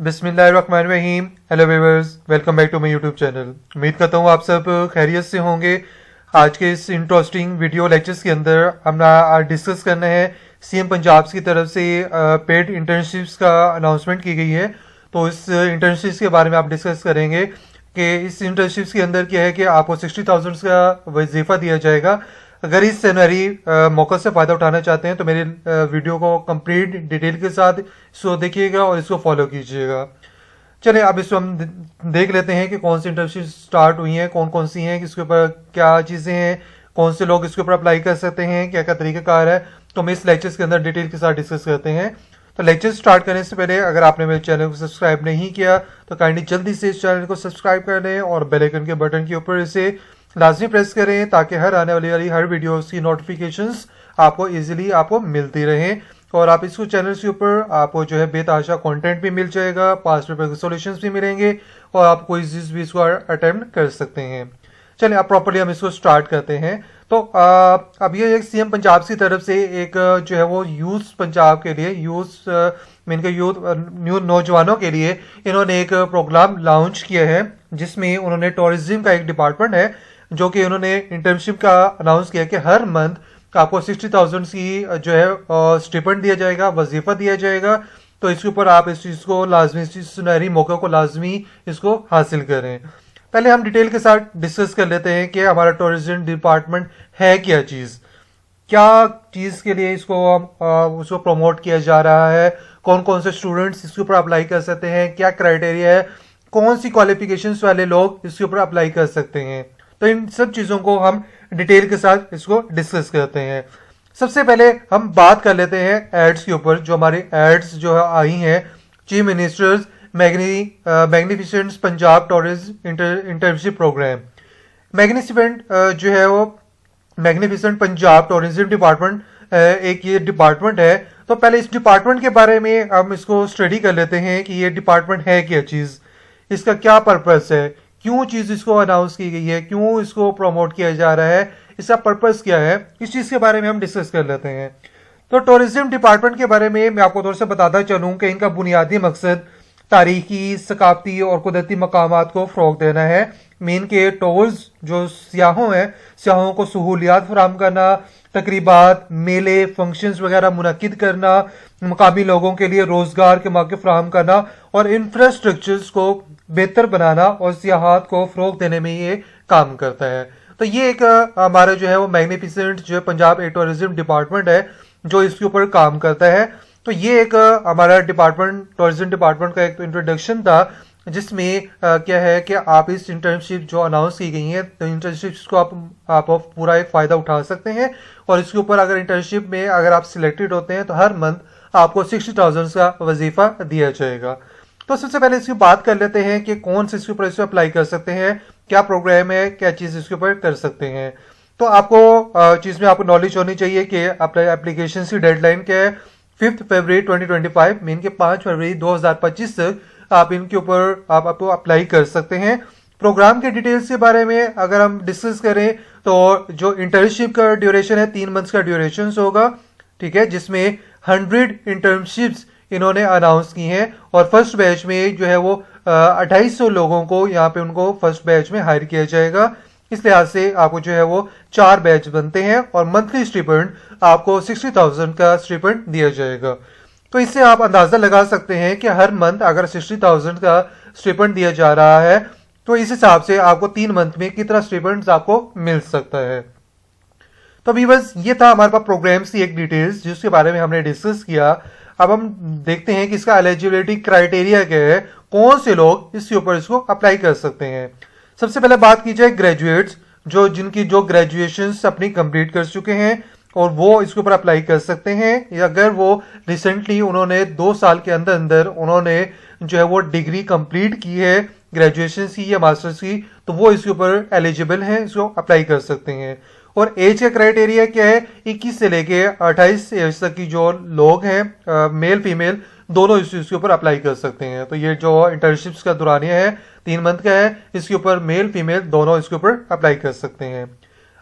बिस्मिल्लाहिर्रहमानिर्रहीम। Hello viewers, welcome back to my YouTube channel. उम्मीद करता हूँ आप सब खैरियत से होंगे। आज के इस इंटरेस्टिंग वीडियो लेक्चर्स के अंदर हम आज डिस्कस करना है सीएम पंजाब की तरफ से पेड इंटर्नशिप्स का अनाउंसमेंट की गई है। तो इस इंटर्नशिप्स के बारे में आप डिस्कस करेंगे कि इस इंटर्नशिप्स के अंदर क्या है कि आपको 60,000 का वजीफा दिया जाएगा। अगर इस सैलरी मौका से फ़ायदा उठाना चाहते हैं तो मेरे वीडियो को कंप्लीट डिटेल के साथ इसको देखिएगा और इसको फॉलो कीजिएगा। चलिए अब इसको हम देख लेते हैं कि कौन सी इंटर्नशिप स्टार्ट हुई हैं, कौन कौन सी हैं, इसके ऊपर क्या चीज़ें हैं, कौन से लोग इसके ऊपर अप्लाई कर सकते हैं, क्या क्या तरीकाकार है। तो हम इस लेक्चर्स के अंदर डिटेल के साथ डिस्कस करते हैं। तो लेक्चर स्टार्ट करने से पहले अगर आपने मेरे चैनल को सब्सक्राइब नहीं किया तो काइंडली जल्दी से इस चैनल को सब्सक्राइब कर लें और बेल आइकन के बटन के ऊपर इसे लाजमी प्रेस करें ताकि हर आने वाली हर वीडियोस की नोटिफिकेशंस आपको इजीली आपको मिलती रहें। और आप इसको चैनल के ऊपर आपको जो है बेतहाशा कंटेंट भी मिल जाएगा, पास्ट पेपर के सॉल्यूशंस भी मिलेंगे और आप कोई चीज भी इसको अटेम्प्ट कर सकते हैं। चलिए अब प्रॉपर्ली हम इसको स्टार्ट करते हैं। तो अब ये एक सीएम पंजाब की तरफ से एक जो है वो यूथ पंजाब के लिए यूथ न्यू नौजवानों के लिए इन्होंने एक प्रोग्राम लॉन्च किया है जिसमें उन्होंने टूरिज्म का एक डिपार्टमेंट है जो कि उन्होंने इंटर्नशिप का अनाउंस किया कि हर मंथ आपको 60,000 की जो है स्टिपेंड दिया जाएगा, वजीफा दिया जाएगा। तो इसके ऊपर आप इस चीज़ को लाजमी, इस सुनहरी मौके को लाजमी इसको हासिल करें। पहले हम डिटेल के साथ डिस्कस कर लेते हैं कि हमारा टूरिज्म डिपार्टमेंट है क्या चीज़ के लिए उसको प्रमोट किया जा रहा है, कौन कौन से स्टूडेंट्स इसके ऊपर अप्लाई कर सकते हैं, क्या क्राइटेरिया है, कौन सी क्वालिफिकेशंस वाले लोग इसके ऊपर अप्लाई कर सकते हैं। तो इन सब चीज़ों को हम डिटेल के साथ इसको डिस्कस करते हैं। सबसे पहले हम बात कर लेते हैं एड्स के ऊपर। जो हमारी एड्स जो आई हैं, chief ministers magnificent Punjab tourism internship programme, magnificent जो है वो मैग्निफिसेंट पंजाब टूरिज्म डिपार्टमेंट एक ये डिपार्टमेंट है। तो पहले इस डिपार्टमेंट के बारे में हम इसको स्टडी कर लेते हैं कि ये डिपार्टमेंट है क्या चीज़, इसका क्या पर्पस है, क्यों चीज़ इसको अनाउंस की गई है, क्यों इसको प्रमोट किया जा रहा है, इसका पर्पस क्या है, इस चीज़ के बारे में हम डिस्कस कर लेते हैं। तो टूरिज्म डिपार्टमेंट के बारे में मैं आपको थोड़ा सा बताता चलूँ कि इनका बुनियादी मकसद तारीखी, सकाफती और कुदरती मकामात को फ़रोग देना है। मेन के टूर्स जो सियाहों को सहूलियात फराहम करना, तकरीबात, मेले, फंक्शंस वगैरह मुनक्किद करना, मकामी लोगों के लिए रोज़गार के मौके फराहम करना और इंफ्रास्ट्रक्चर्स को बेहतर बनाना और सियाहत को फ़रोग देने में ये काम करता है। तो ये एक हमारा जो है वो मैग्निफिसेंट जो है पंजाब एक टूरिज्म डिपार्टमेंट है जो इसके ऊपर काम करता है। तो ये एक हमारा डिपार्टमेंट टूरिज्म डिपार्टमेंट का एक तो इंट्रोडक्शन था जिसमें क्या है कि आप इस इंटर्नशिप जो अनाउंस की गई है तो इंटर्नशिप्स को आप पूरा एक फ़ायदा उठा सकते हैं और इसके ऊपर अगर इंटर्नशिप में अगर आप सिलेक्टेड होते हैं तो हर मंथ आपको 60,000 का वजीफा दिया जाएगा। तो सबसे पहले इसकी बात कर लेते हैं कि कौन से इसके ऊपर इसे अप्लाई कर सकते हैं, क्या प्रोग्राम है, क्या चीज़ इसके ऊपर कर सकते हैं। तो आपको चीज़ में आपको नॉलेज होनी चाहिए कि एप्लीकेशन की डेडलाइन क्या है, 5 फरवरी 2025 मीन के 5 फरवरी 2025 तक आप इनके ऊपर आप आपको अप्लाई कर सकते हैं। प्रोग्राम के डिटेल्स के बारे में अगर हम डिस्कस करें तो जो इंटर्नशिप का ड्यूरेशन है 3 मंथ्स का ड्यूरेशन होगा, ठीक है, जिसमें 100 इंटर्नशिप्स इन्होंने अनाउंस की हैं और फर्स्ट बैच में जो है वो 2800 लोगों को यहाँ पे उनको फर्स्ट बैच में हायर किया जाएगा। इस लिहाज से आपको जो है वो 4 बैच बनते हैं और मंथली स्टिपेंड आपको 60,000 का स्टिपेंड दिया जाएगा। तो इससे आप अंदाज़ा लगा सकते हैं कि हर मंथ अगर 60,000 का स्टिपेंड दिया जा रहा है तो इस हिसाब से आपको 3 मंथ में कितना स्टिपेंड आपको मिल सकता है। तो अभी बस ये था हमारे पास प्रोग्राम्स की एक डिटेल्स जिसके बारे में हमने डिस्कस किया। अब हम देखते हैं कि इसका एलिजिबिलिटी क्राइटेरिया क्या है, कौन से लोग इसके ऊपर इसको अप्लाई कर सकते हैं। सबसे पहले बात की जाए ग्रेजुएट्स जिनकी ग्रेजुएशन अपनी कंप्लीट कर चुके हैं और वो इसके ऊपर अप्लाई कर सकते हैं। अगर वो रिसेंटली उन्होंने 2 साल के अंदर अंदर उन्होंने जो है वो डिग्री कंप्लीट की है ग्रेजुएशन की या मास्टर्स की तो वो इसके ऊपर एलिजिबल हैं, इसको अप्लाई कर सकते हैं। और एज का क्राइटेरिया क्या है, 21 से लेके 28 एज तक की जो लोग हैं मेल फीमेल दोनों इसके ऊपर अप्लाई कर सकते हैं। तो ये जो इंटर्नशिप्स का दौरानिया है 3 मंथ का है, इसके ऊपर मेल फीमेल दोनों इसके ऊपर अप्लाई कर सकते हैं।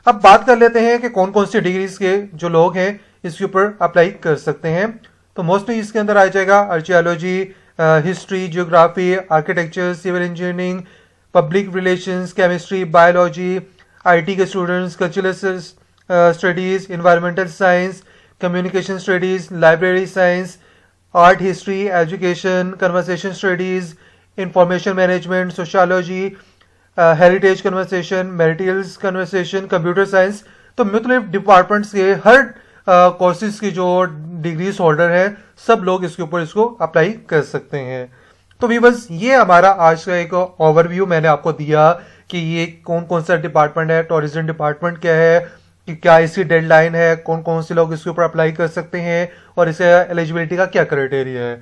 अब बात कर लेते हैं कि कौन कौन सी डिग्रीज के जो लोग हैं इसके ऊपर अप्लाई कर सकते हैं। तो मोस्टली इसके अंदर आ जाएगा archaeology, history, geography, architecture, civil engineering, public relations, chemistry, biology, IT के students, cultural studies, environmental science, communication studies, library science, art history, education, conversation studies, information management, sociology, heritage conversation, materials conversation, computer science. तो मुख्तलिफ departments के हर courses की जो degrees holder हैं सब लोग इसके ऊपर इसको अप्लाई कर सकते हैं। तो बस ये हमारा आज का एक ओवरव्यू मैंने आपको दिया कि ये कौन कौन सा डिपार्टमेंट है, टूरिज्म डिपार्टमेंट क्या है, कि क्या इसकी डेडलाइन है, कौन कौन से लोग इसके ऊपर अप्लाई कर सकते हैं और इसके एलिजिबिलिटी का क्या क्राइटेरिया है।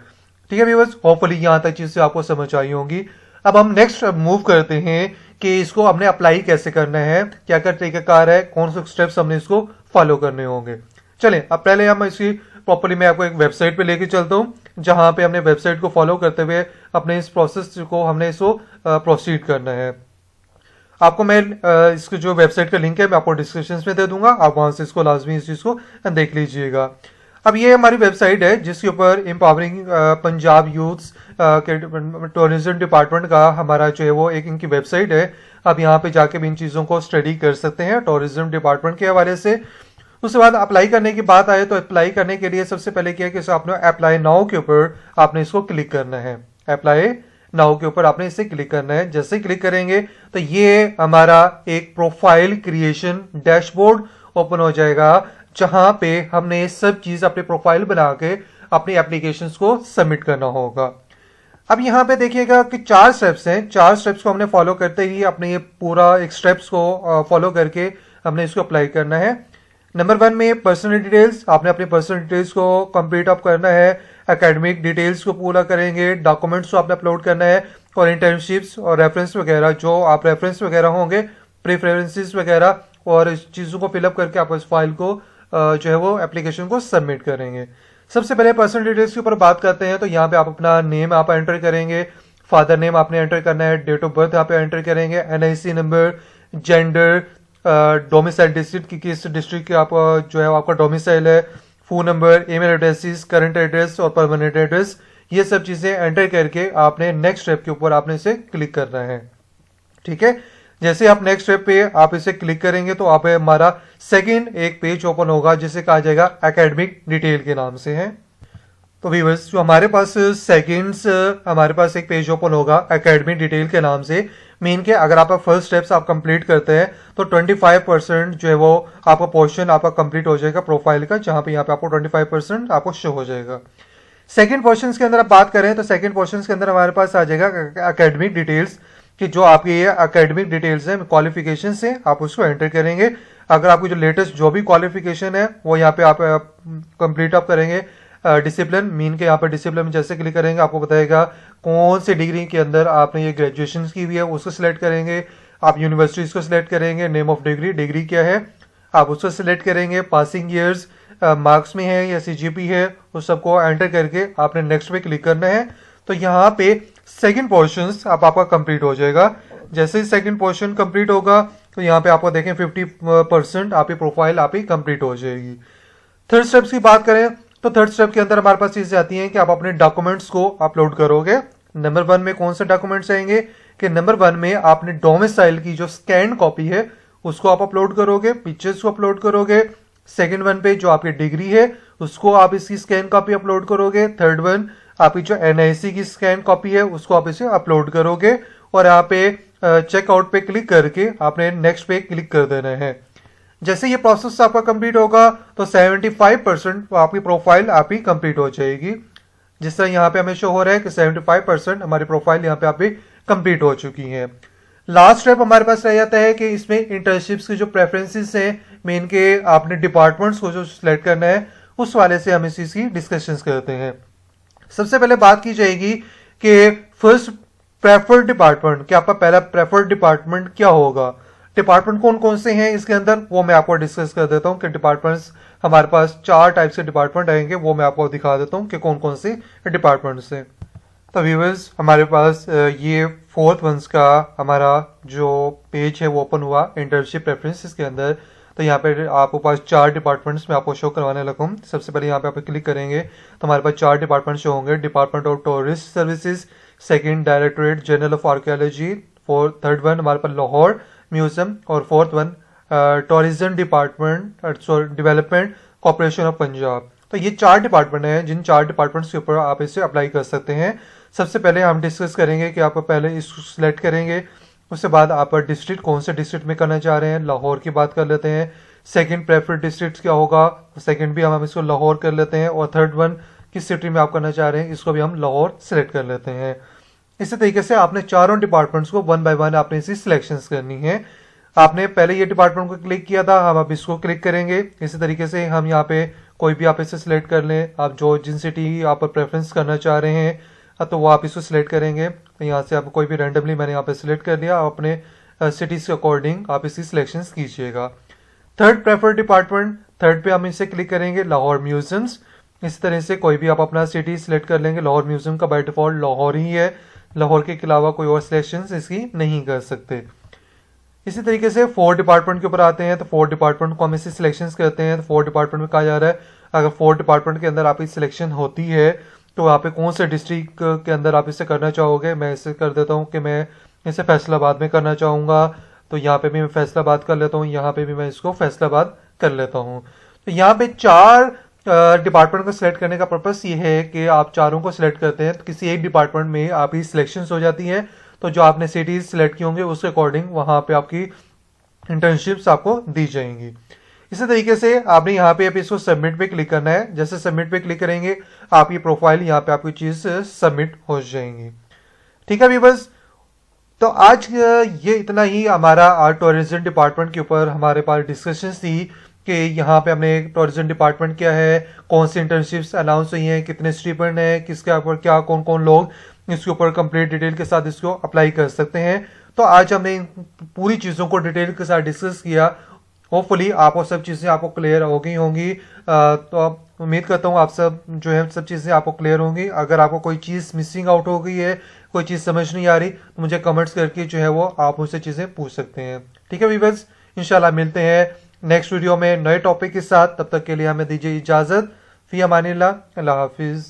ठीक है व्यूअर्स, होपफुली यहाँ तक चीज़ें आपको समझ आई होंगी। अब हम नेक्स्ट मूव करते हैं कि इसको हमने अप्लाई कैसे करना है, क्या क्या तरीकाकार है, कौन से स्टेप्स हमने इसको फॉलो करने होंगे। चलें, अब पहले हम इसकी प्रॉपर्ली मैं आपको एक वेबसाइट पे लेके चलता हूँ जहां पे हमने वेबसाइट को फॉलो करते हुए अपने इस प्रोसेस को हमने इसको प्रोसीड करना है। आपको मैं इसकी जो वेबसाइट का लिंक है मैं आपको डिस्क्रिप्शन में दे दूंगा, आप वहां से इसको लाजमी इस चीज़ को देख लीजिएगा। अब ये हमारी वेबसाइट है जिसके ऊपर एम्पावरिंग पंजाब यूथ्स के टूरिज्म डिपार्टमेंट का हमारा जो है वो एक इनकी वेबसाइट है। आप यहाँ पे जाके भी इन चीज़ों को स्टडी कर सकते हैं टूरिज्म डिपार्टमेंट के हवाले से। उसके बाद अप्लाई करने की बात आए तो अप्लाई करने के लिए सबसे पहले क्या है कि आपने अप्लाई नाउ के ऊपर आपने इसको क्लिक करना है। अप्लाई नाउ के ऊपर आपने इसे क्लिक करना है। जैसे क्लिक करेंगे तो ये हमारा एक प्रोफाइल क्रिएशन डैशबोर्ड ओपन हो जाएगा जहां पे हमने सब चीज अपने प्रोफाइल बना के अपनी एप्लीकेशंस को सबमिट करना होगा। अब यहाँ पे देखिएगा कि 4 स्टेप्स हैं। 4 स्टेप्स को हमने फॉलो करते ही अपने ये पूरा एक स्टेप्स को फॉलो करके हमने इसको अप्लाई करना है। नंबर 1 में पर्सनल डिटेल्स, आपने अपने पर्सनल डिटेल्स को कंप्लीट अप करना है। एकेडमिक डिटेल्स को पूरा करेंगे, डॉक्यूमेंट्स को आपने अपलोड करना है और इंटर्नशिप्स और रेफरेंस वगैरह जो आप रेफरेंस वगैरह होंगे, प्रेफरेंसेस वगैरह और इस चीज़ों को फिलअप करके आप इस फाइल को जो है वो एप्लीकेशन को सबमिट करेंगे। सबसे पहले पर्सनल डिटेल्स के ऊपर बात करते हैं तो यहाँ पे आप अपना नेम आप एंटर करेंगे, फादर नेम आपने एंटर करना है, डेट ऑफ बर्थ यहाँ पे एंटर करेंगे, NIC number, gender, domicile district की किस डिस्ट्रिक्ट के आप जो है आपका डोमिसाइल है, phone number, email addresses, current address और परमानेंट एड्रेस, ये सब चीजें एंटर करके आपने नेक्स्ट स्टेप के ऊपर आपने इसे क्लिक करना है। ठीक है, जैसे आप नेक्स्ट स्टेप पे आप इसे क्लिक करेंगे तो आप हमारा सेकंड एक पेज ओपन होगा जिसे कहा जाएगा एकेडमिक डिटेल के नाम से है। तो व्यूअर्स जो हमारे पास सेकंड्स हमारे पास एक पेज ओपन होगा एकेडमिक डिटेल के नाम से। मीन के अगर आप फर्स्ट स्टेप्स आप कंप्लीट करते हैं तो 25% जो है वो आपका पोर्शन आपका कंप्लीट हो जाएगा प्रोफाइल का, जहां पे यहाँ पे आपको 25% आपको शो हो जाएगा। सेकंड पोर्शन के अंदर आप बात करें तो सेकंड पोर्शन के अंदर हमारे पास आ जाएगा एकेडमिक डिटेल्स कि जो आपकी ये एकेडमिक डिटेल्स है, क्वालिफिकेशन से आप उसको एंटर करेंगे। अगर आपकी जो लेटेस्ट जो भी क्वालिफिकेशन है वो यहाँ पे आप कंप्लीट अप करेंगे। डिसिप्लिन, मीन के यहाँ पर डिसिप्लिन में जैसे क्लिक करेंगे आपको बताएगा कौन से डिग्री के अंदर आपने ये ग्रेजुएशन की हुई है उसको सिलेक्ट करेंगे। आप यूनिवर्सिटीज को सिलेक्ट करेंगे, नेम ऑफ डिग्री, डिग्री क्या है आप उसको सिलेक्ट करेंगे, पासिंग ईयर्स मार्क्स में है या सीजीपी है, उस सबको एंटर करके आपने नेक्स्ट पे क्लिक करना है। तो यहाँ पे सेकंड पोर्शन आपका कंप्लीट हो जाएगा। जैसे ही सेकंड पोर्शन कंप्लीट होगा तो यहाँ पे आपको देखें 50% आपकी प्रोफाइल आपकी कंप्लीट हो जाएगी। थर्ड स्टेप्स की बात करें तो थर्ड स्टेप के अंदर हमारे पास चीजें आती हैं कि आप अपने डॉक्यूमेंट्स को अपलोड करोगे। नंबर 1 में कौन से डॉक्यूमेंट्स आएंगे कि नंबर 1 में आपने डोमिसाइल की जो स्कैन कॉपी है उसको आप अपलोड करोगे, पिक्चर्स को अपलोड करोगे। सेकंड 1 पे जो आपकी डिग्री है उसको आप इसकी स्कैन कॉपी अपलोड करोगे। थर्ड 1 आपकी जो एनआईसी की स्कैन कॉपी है उसको आप इसे अपलोड करोगे और यहाँ पे चेकआउट पे क्लिक करके आपने नेक्स्ट पे क्लिक कर देना है। जैसे ये प्रोसेस आपका कंप्लीट होगा तो 75% आपकी प्रोफाइल आपकी कंप्लीट हो जाएगी। जिस तरह यहाँ पे हमें शो हो रहा है कि 75% हमारी प्रोफाइल यहाँ पे आपकी कंप्लीट हो चुकी है। लास्ट स्टेप हमारे पास रह जाता है कि इसमें इंटर्नशिप्स की जो प्रेफरेंसेस हैं, मेन के आपने डिपार्टमेंट्स को जो सिलेक्ट करना है उस वाले से हम इस चीज की डिस्कशंस करते हैं। सबसे पहले बात की जाएगी कि फर्स्ट प्रेफर्ड डिपार्टमेंट, कि आपका पहला प्रेफर्ड डिपार्टमेंट क्या होगा, डिपार्टमेंट कौन कौन से हैं इसके अंदर वो मैं आपको डिस्कस कर देता हूं कि डिपार्टमेंट्स हमारे पास 4 टाइप से डिपार्टमेंट आएंगे, वो मैं आपको दिखा देता हूं कि कौन कौन से डिपार्टमेंट्स हैं। तो व्यूअर्स हमारे पास ये 4th मंथ का हमारा जो पेज है वो ओपन हुआ इंटर्नशिप प्रेफरेंसेस के अंदर। तो यहाँ पे आपके पास 4 डिपार्टमेंट्स में आपको शो करवाने लगा हूँ। सबसे पहले यहाँ पे आप क्लिक करेंगे तो हमारे पास 4 डिपार्टमेंट शो होंगे। Department of tourist services, second directorate general of archaeology, third one हमारे पास लाहौर म्यूजियम और fourth one tourism department development corporation of Punjab. तो ये 4 डिपार्टमेंट हैं जिन 4 डिपार्टमेंट्स के ऊपर आप इसे अप्लाई कर सकते हैं। सबसे पहले हम डिस्कस करेंगे कि आप पहले इसको सिलेक्ट करेंगे, उसके बाद आप डिस्ट्रिक्ट कौन से डिस्ट्रिक्ट में करना चाह रहे हैं, लाहौर की बात कर लेते हैं। सेकंड प्रेफर्ड डिस्ट्रिक्ट क्या होगा, सेकंड भी हम इसको लाहौर कर लेते हैं। और थर्ड वन किस सिटी में आप करना चाह रहे हैं, इसको भी हम लाहौर सेलेक्ट कर लेते हैं। इसी तरीके से आपने चारों डिपार्टमेंट्स को वन बाय वन आपने इसी सिलेक्शंस करनी है। आपने पहले ये डिपार्टमेंट को क्लिक किया था, हम अब इसको क्लिक करेंगे। इसी तरीके से हम यहाँ पे कोई भी आप इसे सिलेक्ट कर लें, आप जो जिन सिटी आप प्रेफरेंस करना चाह रहे हैं तो वो आप इसको सिलेक्ट करेंगे। तो यहाँ से आप कोई भी रैंडमली मैंने यहाँ पे सिलेक्ट कर लिया, आप अपने सिटीज के अकॉर्डिंग आप इसकी सिलेक्शन कीजिएगा। थर्ड प्रेफर्ड डिपार्टमेंट, थर्ड पे हम इसे क्लिक करेंगे लाहौर म्यूजियम्स। इस तरह से कोई भी आप अपना सिटी सिलेक्ट कर लेंगे। लाहौर म्यूजियम का बाय डिफॉल्ट लाहौर ही है, लाहौर के अलावा कोई और सिलेक्शन इसकी नहीं कर सकते। इसी तरीके से फोर्थ डिपार्टमेंट के ऊपर आते हैं। तो फोर्थ डिपार्टमेंट को हम इसे सिलेक्शन करते हैं। तो फोर्थ डिपार्टमेंट में कहा जा रहा है अगर फोर्थ डिपार्टमेंट के अंदर आपकी सिलेक्शन होती है तो वहाँ पे कौन से डिस्ट्रिक्ट के अंदर आप इसे करना चाहोगे। मैं इसे कर देता हूँ कि मैं इसे फैसलाबाद में करना चाहूँगा, तो यहाँ पे भी मैं फैसलाबाद कर लेता हूँ, यहाँ पे भी मैं इसको फैसलाबाद कर लेता हूँ। तो यहाँ पे 4 डिपार्टमेंट को सिलेक्ट करने का पर्पस ये है कि आप चारों को सिलेक्ट करते हैं तो किसी एक डिपार्टमेंट में आपकी सिलेक्शन हो जाती है, तो जो आपने सिटीज सिलेक्ट की होंगे उसके अकॉर्डिंग वहां पे आपकी इंटर्नशिप्स आपको दी जाएंगी। इसी तरीके से आपने यहाँ पे इसको सबमिट पे क्लिक करना है। जैसे सबमिट पे क्लिक करेंगे आपकी प्रोफाइल यहाँ पे आपकी चीज सबमिट हो जाएंगी। ठीक है व्यूअर्स, तो आज ये इतना ही हमारा टूरिज्म डिपार्टमेंट के ऊपर हमारे पास डिस्कशन थी कि यहाँ पे हमने टूरिज्म डिपार्टमेंट क्या है, कौन सी इंटर्नशिप्स अनाउंस हुई हैं, कितने स्टीपेंड है, किसके ऊपर क्या कौन कौन लोग इसके ऊपर कंप्लीट डिटेल के साथ इसको अप्लाई कर सकते हैं। तो आज हमने इन पूरी चीज़ों को डिटेल के साथ डिस्कस किया। होपफुली आपको सब चीज़ें आपको क्लियर हो गई होंगी। तो उम्मीद करता हूँ आप सब जो है सब चीज़ें आपको क्लियर होंगी। अगर आपको कोई चीज़ मिसिंग आउट हो गई है, कोई चीज़ समझ नहीं आ रही, तो मुझे कमेंट्स करके जो है वो आप मुझसे चीज़ें पूछ सकते हैं। ठीक है व्यूअर्स, इंशाल्लाह मिलते हैं नेक्स्ट वीडियो में नए टॉपिक के साथ। तब तक के लिए हमें दीजिए इजाज़त। फी अमानिल्लाह, अल्लाह हाफिज़।